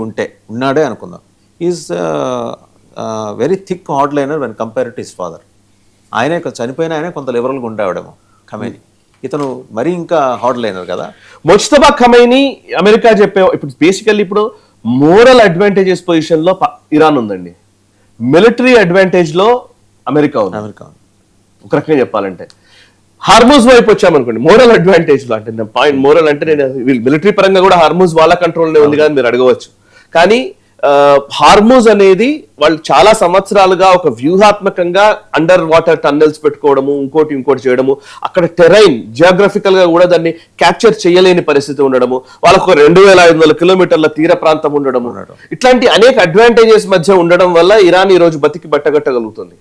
ఉన్నాడే అనుకుందాం. Is very thick hard liner when compare to his father. ఆయనే చనిపోయిన ఆయనే కొంత లిబరల్గా ఉండేవాడేమో ఖమేని. ఇతను మరీ ఇంకా హార్డ్ లైనర్ కదా. ముజ్తబా ఖమైనీ అమెరికా చెప్పే ఇప్పుడు బేసికల్లీ ఇప్పుడు మోరల్ అడ్వాంటేజెస్ పొజిషన్ లో ఇరాన్ ఉందండి, మిలిటరీ అడ్వాంటేజ్ లో అమెరికా ఉంది. ఒక రకంగా చెప్పాలంటే హార్మూజ్ వైపు వచ్చామనుకోండి, మోరల్ అడ్వాంటేజ్ లో అంటే పాయింట్ మోరల్ అంటే నేను మిలిటరీ పరంగా కూడా హార్మూజ్ వాళ్ళ కంట్రోల్నే ఉంది కానీ మీరు అడగవచ్చు. కానీ హార్మూజ్ అనేది వాళ్ళు చాలా సంవత్సరాలుగా ఒక వ్యూహాత్మకంగా అండర్ వాటర్ టన్నెల్స్ పెట్టుకోవడము, ఇంకోటి చేయడము, అక్కడ టెరైన్ జియోగ్రఫికల్ గా కూడా దాన్ని క్యాప్చర్ చేయలేని పరిస్థితి ఉండడము, వాళ్ళకు 2500 కిలోమీటర్ల తీర ప్రాంతం ఉండడము, ఇట్లాంటి అనేక అడ్వాంటేజెస్ మధ్య ఉండడం వల్ల ఇరాన్ ఈ రోజు బతికి బట్టగట్టగలుగుతుంది.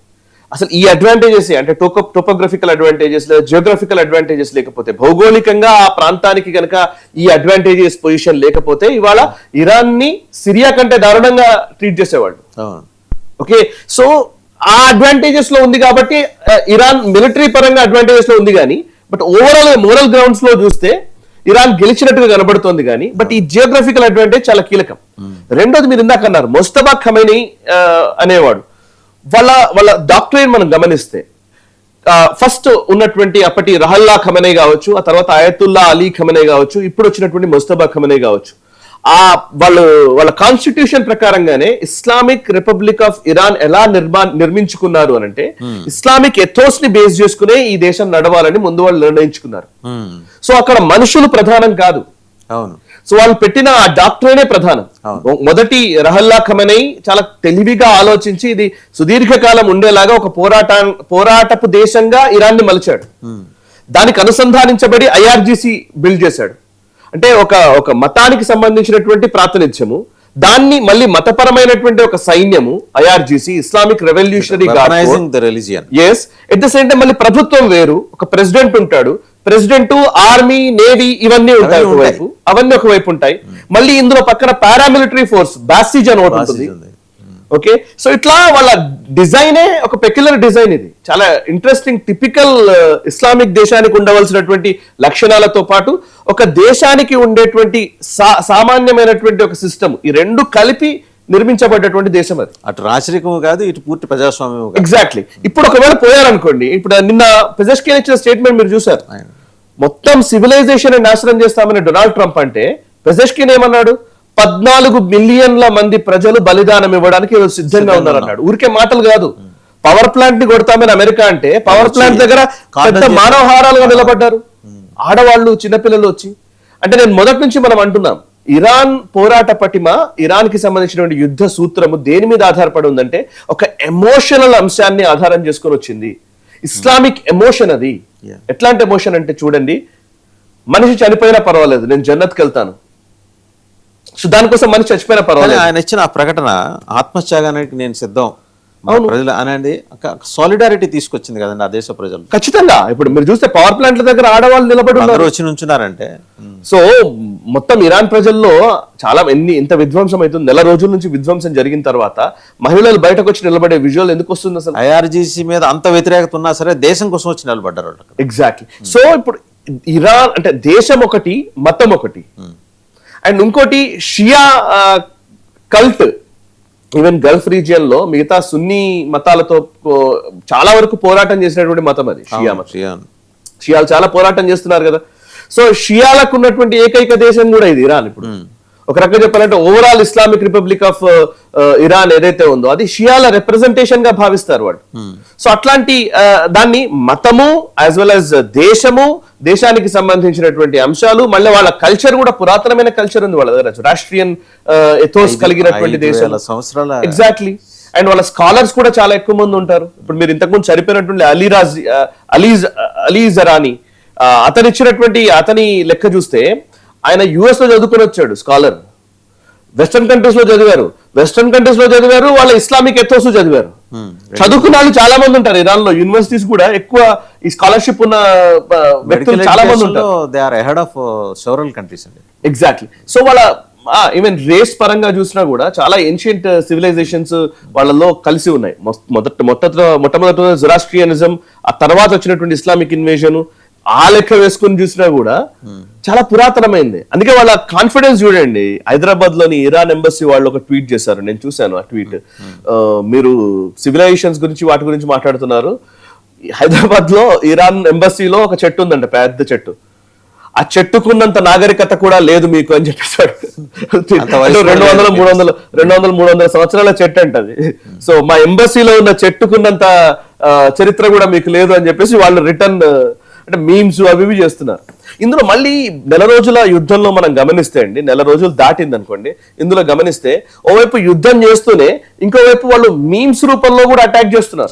అసలు ఈ అడ్వాంటేజెస్ అంటే టోపోగ్రఫికల్ అడ్వాంటేజెస్ లేదా జియోగ్రఫికల్ అడ్వాంటేజెస్ లేకపోతే, భౌగోళికంగా ఆ ప్రాంతానికి కనుక ఈ అడ్వాంటేజెస్ పొజిషన్ లేకపోతే ఇవాళ ఇరాన్ ని సిరియా కంటే దారుణంగా ట్రీట్ చేసేవాళ్ళు. ఓకే, సో ఆ అడ్వాంటేజెస్ లో ఉంది కాబట్టి ఇరాన్ మిలిటరీ పరంగా అడ్వాంటేజెస్ లో ఉంది కానీ, బట్ ఓవరాల్ మోరల్ గ్రౌండ్స్ లో చూస్తే ఇరాన్ గెలిచినట్టుగా కనబడుతోంది కానీ, బట్ ఈ జియోగ్రఫికల్ అడ్వాంటేజ్ చాలా కీలకం. రెండోది మీరు ఇందాక అన్నారు ముజ్తబా ఖమైనీ అనేవాడు, వాళ్ళ డాక్టరేట్ మనం గమనిస్తే ఫస్ట్ ఉన్నటువంటి అప్పటి రహల్లా ఖమనే కావచ్చు, ఆ తర్వాత అయతుల్లా అలీ ఖమనే కావచ్చు, ఇప్పుడు వచ్చినటువంటి ముజ్తబా ఖమనే కావచ్చు, వాళ్ళ కాన్స్టిట్యూషన్ ప్రకారంగానే ఇస్లామిక్ రిపబ్లిక్ ఆఫ్ ఇరాన్ ఎలా నిర్మించుకున్నారు అని అంటే ఇస్లామిక్ ఎథోస్ ని బేస్ చేసుకునే ఈ దేశం నడవాలని ముందు వాళ్ళు నిర్ణయించుకున్నారు. సో అక్కడ మనుషులు ప్రధానం కాదు, సో వాళ్ళు పెట్టిన ఆ డాక్టరేనే ప్రధానం. మొదటి రహల్లా ఖమనై చాలా తెలివిగా ఆలోచించి ఇది సుదీర్ఘకాలం ఉండేలాగా ఒక పోరాటపు దేశంగా ఇరాన్ ని మలిచాడు. దానికి అనుసంధానించబడి ఐఆర్జీసీ బిల్డ్ చేశాడు. అంటే ఒక మతానికి సంబంధించినటువంటి ప్రాతినిధ్యము, దాన్ని మళ్ళీ మతపరమైనటువంటి ఒక సైన్యము IRGC, Islamic revolutionary guard. Yes, at the same time మళ్ళీ ప్రభుత్వం వేరు, ఒక ప్రెసిడెంట్ ఉంటాడు, ప్రెసిడెంట్, ఆర్మీ, నేవీ ఇవన్నీ ఉంటాయి ఒకవైపు, అవన్నీ ఒకవైపు ఉంటాయి. మళ్ళీ ఇందులో పక్కన పారామిలిటరీ ఫోర్స్ బాసిజ్ అని ఒకటి ఉంటుంది. ఓకే, సో ఇట్లా వాళ్ళ డిజైనే ఒక పెక్యులర్ డిజైన్. ఇది చాలా ఇంట్రెస్టింగ్, టిపికల్ ఇస్లామిక్ దేశానికి ఉండవలసినటువంటి లక్షణాలతో పాటు ఒక దేశానికి ఉండేటువంటి సామాన్యమైనటువంటి ఒక సిస్టమ్, ఈ రెండు కలిపి నిర్మించబడ్డటువంటి దేశం అది. అటు రాచరికము కాదు, ఇటు పూర్తి ప్రజాస్వామ్యం. ఎగ్జాక్ట్లీ. ఇప్పుడు ఒకవేళ పోయారనుకోండి, ఇప్పుడు నిన్న పెజెష్కిన్ ఇచ్చిన స్టేట్మెంట్ మీరు చూసారు, మొత్తం సివిలైజేషన్ నాశనం చేస్తామని డొనాల్డ్ ట్రంప్ అంటే పెజెష్కిన్ ఏమన్నాడు, 14 మిలియన్ల మంది ప్రజలు బలిదానం ఇవ్వడానికి సిద్ధంగా ఉన్నారన్నాడు. ఊరికే మాటలు కాదు. పవర్ ప్లాంట్ ని కొడతామని అమెరికా అంటే పవర్ ప్లాంట్ దగ్గర పెద్ద మానవహారాలుగా నిలబడ్డారు ఆడవాళ్ళు, చిన్నపిల్లలు వచ్చి. అంటే నేను మొదటి నుంచి మనం అంటున్నాం, ఇరాన్ పోరాట పటిమ, ఇరాన్ కి సంబంధించినటువంటి యుద్ధ సూత్రము దేని మీద ఆధారపడి ఉందంటే ఒక ఎమోషనల్ అంశాన్ని ఆధారం చేసుకొని వచ్చింది. ఇస్లామిక్ ఎమోషన్ అది. ఎట్లాంటి ఎమోషన్ అంటే చూడండి, మనిషి చనిపోయినా పర్వాలేదు, నేను జన్నత్కి వెళ్తాను. సో దానికోసం మనిషి చచ్చిపోయినా పర్వాలేదు. ఆయన ఇచ్చిన ఆ ప్రకటన ఆత్మత్యాగానికి నేను సిద్ధం ప్రజలు అనేది సాలిడారిటీ తీసుకొచ్చింది కదండి ఆ దేశ ప్రజలు. ఖచ్చితంగా. ఇప్పుడు మీరు చూస్తే పవర్ ప్లాంట్ల దగ్గర ఆడవాళ్ళు నిలబడి వచ్చి నుంచున్నారంటే, సో మొత్తం ఇరాన్ ప్రజల్లో చాలా ఇంత విధ్వంసం అవుతుంది. నెల రోజుల నుంచి విధ్వంసం జరిగిన తర్వాత మహిళలు బయటకు వచ్చి నిలబడే విజువల్ ఎందుకు వస్తుంది అసలు? ఐఆర్జీసీ మీద అంత వ్యతిరేకత ఉన్నా సరే దేశం కోసం వచ్చి నిలబడ్డారు. ఎగ్జాక్ట్లీ. సో ఇప్పుడు ఇరాన్ అంటే దేశం ఒకటి, మతం ఒకటి, అండ్ ఇంకోటి షియా కల్ట్. ఈవెన్ గల్ఫ్ రీజియన్ లో మిగతా సున్నీ మతాలతో చాలా వరకు పోరాటం చేసినటువంటి మతం అది షియా మతం. షియాలు చాలా పోరాటం చేస్తున్నారు కదా. సో షియాలకు ఉన్నటువంటి ఏకైక దేశం కూడా ఇది ఇరాన్. ఇప్పుడు ఒక రకంగా చెప్పాలంటే overall Islamic republic of Iran ఏదైతే ఉందో అది షియాల రిప్రజెంటేషన్ గా భావిస్తారు వాళ్ళు. సో అట్లాంటి దాన్ని మతము యాజ్ వెల్ యాజ్ దేశము, దేశానికి సంబంధించినటువంటి అంశాలు, మళ్ళీ వాళ్ళ కల్చర్ కూడా పురాతనమైన కల్చర్ ఉంది వాళ్ళ దగ్గర, రాష్ట్రీయన్ ఎథోస్ కలిగినటువంటి దేశం. ఎగ్జాక్ట్లీ. అండ్ వాళ్ళ స్కాలర్స్ కూడా చాలా ఎక్కువ మంది ఉంటారు. ఇప్పుడు మీరు ఇంతకుముందు చనిపోయినటువంటి అలీ జరానీ, అతని లెక్క చూస్తే ఆయన యుఎస్ లో చదువుకుని వచ్చాడు స్కాలర్. వెస్టర్న్ కంట్రీస్ లో చదివారు, వాళ్ళ ఇస్లామిక్ ఎథోస్ చదివారు. చదువుకున్న వాళ్ళు చాలా మంది ఉంటారు ఇరాన్ లో. యూనివర్సిటీస్ కూడా ఎక్కువ ఈ స్కాలర్షిప్ ఉన్న వ్యక్తులు చాలా మంది ఉంటారు. ఎగ్జాక్ట్లీ. సో వాళ్ళ ఈవెన్ రేస్ పరంగా చూసినా కూడా చాలా ఏన్షియంట్ సివిలైజేషన్స్ వాళ్ళలో కలిసి ఉన్నాయి. మొట్టమొదటి జొరాస్ట్రియనిజం, ఆ తర్వాత వచ్చినటువంటి ఇస్లామిక్ ఇన్వేజన్, ఆ లెక్క వేసుకుని చూసినా కూడా చాలా పురాతనమైంది. అందుకే వాళ్ళ కాన్ఫిడెన్స్ చూడండి. హైదరాబాద్ లోని ఇరాన్ ఎంబసీ వాళ్ళు ఒక ట్వీట్ చేశారు, నేను చూశాను ఆ ట్వీట్. మీరు సివిలైజేషన్స్ గురించి వాటి గురించి మాట్లాడుతున్నారు. హైదరాబాద్ లో ఇరాన్ ఎంబసీలో ఒక చెట్టు ఉందంట, పెద్ద చెట్టు. ఆ చెట్టుకున్నంత నాగరికత కూడా లేదు మీకు అని చెప్పేసాడు. 200-300 సంవత్సరాల చెట్టు అంటది. సో మా ఎంబసీలో ఉన్న చెట్టుకున్నంత చరిత్ర కూడా మీకు లేదు అని చెప్పేసి వాళ్ళు రిటర్న్ అంటే మీమ్స్ అవి చేస్తున్నారు. ఇందులో మళ్ళీ నెల రోజుల యుద్ధంలో మనం గమనిస్తే అండి, నెల రోజులు దాటింది అనుకోండి, ఇందులో గమనిస్తే ఓవైపు యుద్ధం చేస్తూనే ఇంకోవైపు వాళ్ళు మీమ్స్ రూపంలో కూడా అటాక్ చేస్తున్నారు.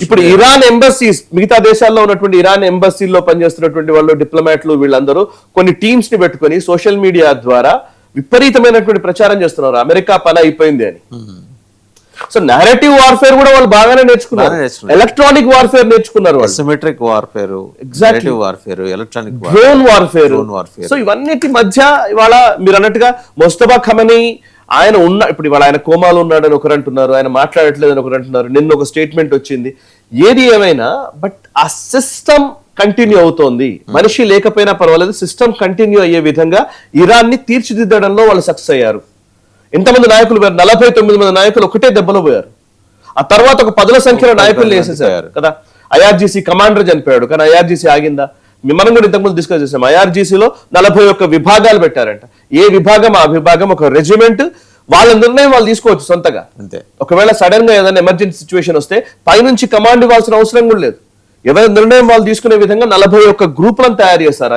ఇప్పుడు ఇరాన్ ఎంబసీస్, మిగతా దేశాల్లో ఉన్నటువంటి ఇరాన్ ఎంబసీల్లో పనిచేస్తున్నటువంటి వాళ్ళు, డిప్లొమాట్లు, వీళ్ళందరూ కొన్ని టీమ్స్ ని పెట్టుకొని సోషల్ మీడియా ద్వారా విపరీతమైనటువంటి ప్రచారం చేస్తున్నారు, అమెరికా పని అయిపోయింది అని. సో నేరేటివ్ వార్ఫేర్ కూడా వాళ్ళు బాగానే నేర్చుకున్నారు. ఎలక్ట్రానిక్ వార్ఫేర్ నేర్చుకున్నారు, asymmetric warfare, exactly warfare, electronic drone warfare. So ఇవన్నిటి మధ్య ఇవాళ మీరు అన్నట్టుగా ముస్తఫా ఖమనీ ఆయన ఇప్పుడు ఇవాళ ఆయన కోమాలో ఉన్నాడని ఒకరు అంటున్నారు, ఆయన మాట్లాడట్లేదని ఒకరు అంటున్నారు, నిన్న ఒక స్టేట్మెంట్ వచ్చింది. ఏది ఏమైనా బట్ ఆ సిస్టమ్ కంటిన్యూ అవుతోంది. మనిషి లేకపోయినా పర్వాలేదు, సిస్టమ్ కంటిన్యూ అయ్యే విధంగా ఇరాన్ ని తీర్చిదిద్దడంలో వాళ్ళు సక్సెస్ అయ్యారు. ఎంతమంది నాయకులు పోయారు? 49 మంది నాయకులు ఒకటే దెబ్బలో పోయారు. ఆ తర్వాత ఒక 10ల సంఖ్యలో నాయకులు వేసేసారు కదా. ఐఆర్జీసీ కమాండర్ చనిపోయాడు, కానీ ఐఆర్జీసీ ఆగిందా? మనం కూడా ఇంతకుముందు డిస్కస్ చేసాం. ఐఆర్జీసీలో 41 విభాగాలు పెట్టారంట. ఏ విభాగం ఆ విభాగం ఒక రెజిమెంట్, వాళ్ళ నిర్ణయం వాళ్ళు తీసుకోవచ్చు సొంతగా. అంతే. ఒకవేళ సడన్ గా ఏదైనా ఎమర్జెన్సీ సిచ్యువేషన్ వస్తే పైనుంచి కమాండ్ ఇవ్వాల్సిన అవసరం కూడా లేదు. ఎవరి నిర్ణయం వాళ్ళు తీసుకునే విధంగా 41 గ్రూపులను తయారు చేస్తారు.